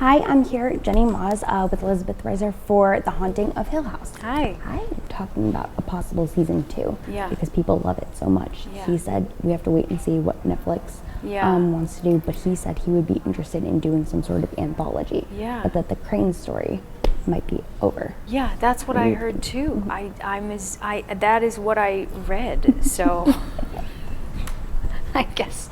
Hi, I'm here, Jenny Moz, with Elizabeth Reaser for The Haunting of Hill House. Hi. Hi. Talking about a possible season 2. Yeah. Because people love it so much. Yeah. He said we have to wait and see what Netflix wants to do, but he said he would be interested in doing some sort of anthology. Yeah. But that the Crain story might be over. Yeah, that's what I heard too. That is what I read. So I guess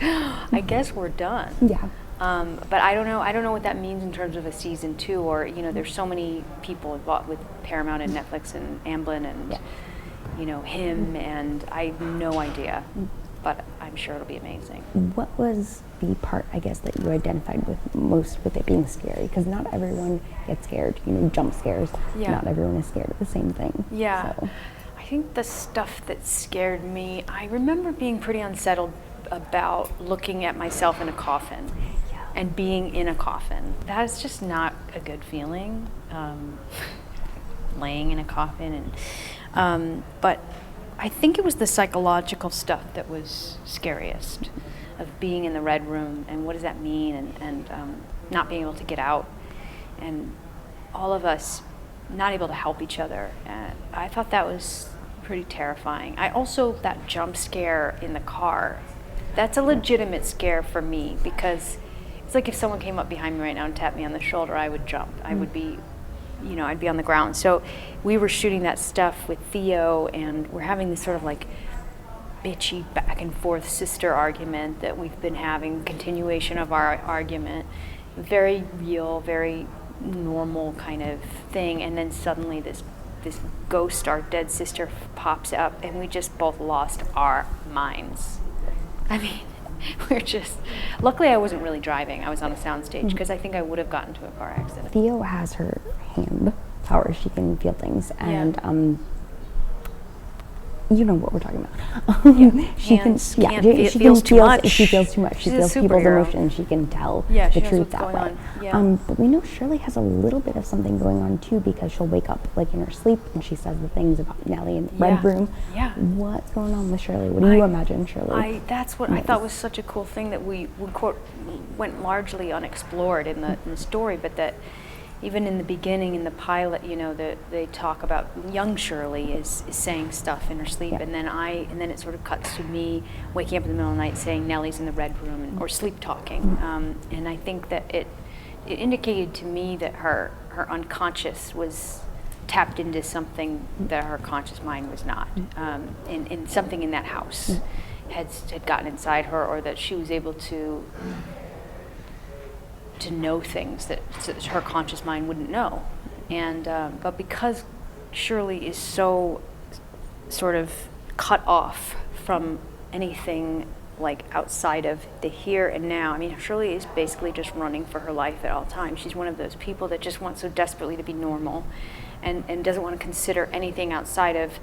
we're done. Yeah. But I don't know what that means in terms of a season 2, or there's so many people involved with Paramount and Netflix and Amblin and him, and I have no idea. But I'm sure it'll be amazing. What was the part, I guess, that you identified with most with it being scary? Because not everyone gets scared, jump scares. Yeah. Not everyone is scared of the same thing. Yeah. So. I think the stuff that scared me, I remember being pretty unsettled about looking at myself in a coffin and being in a coffin. That is just not a good feeling, laying in a coffin. But I think it was the psychological stuff that was scariest, of being in the red room and what does that mean, and not being able to get out, and all of us not able to help each other. I thought that was pretty terrifying. That jump scare in the car, that's a legitimate scare for me, because it's like if someone came up behind me right now and tapped me on the shoulder, I would jump. I would be, I'd be on the ground. So we were shooting that stuff with Theo, and we're having this sort of like bitchy back and forth sister argument that we've been having, continuation of our argument, very real, very normal kind of thing. And then suddenly this ghost, our dead sister, pops up, and we just both lost our minds. I mean, luckily I wasn't really driving. I was on a soundstage, because I think I would have gotten into a car accident. Theo has her hand power. She can feel things, and you know what we're talking about. She Hands can feels too much. If she feels too much, she She's a feels people's superhero. emotions. She can tell Yeah, the she knows truth what's that going way. on. Yeah. But we know Shirley has a little bit of something going on too, because she'll wake up like in her sleep and she says the things about Nellie in the red room. Yeah. What's going on with Shirley? What do you imagine Shirley? That's what I thought was such a cool thing that we went largely unexplored in the story, but that even in the beginning, in the pilot, that they talk about young Shirley is saying stuff in her sleep, and then it sort of cuts to me waking up in the middle of the night saying Nellie's in the red room, or sleep talking, and I think that it indicated to me that her unconscious was tapped into something that her conscious mind was not, in something in that house had gotten inside her, or that she was able to know things that her conscious mind wouldn't know. And but because Shirley is so sort of cut off from anything like outside of the here and now, I mean, Shirley is basically just running for her life at all times. She's one of those people that just wants so desperately to be normal, and doesn't want to consider anything outside of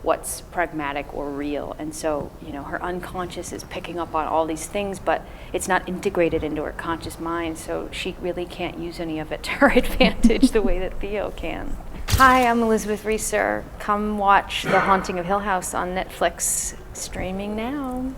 what's pragmatic or real. And so, her unconscious is picking up on all these things, but it's not integrated into her conscious mind, so she really can't use any of it to her advantage the way that Theo can. Hi, I'm Elizabeth Reaser. Come watch The Haunting of Hill House on Netflix, streaming now.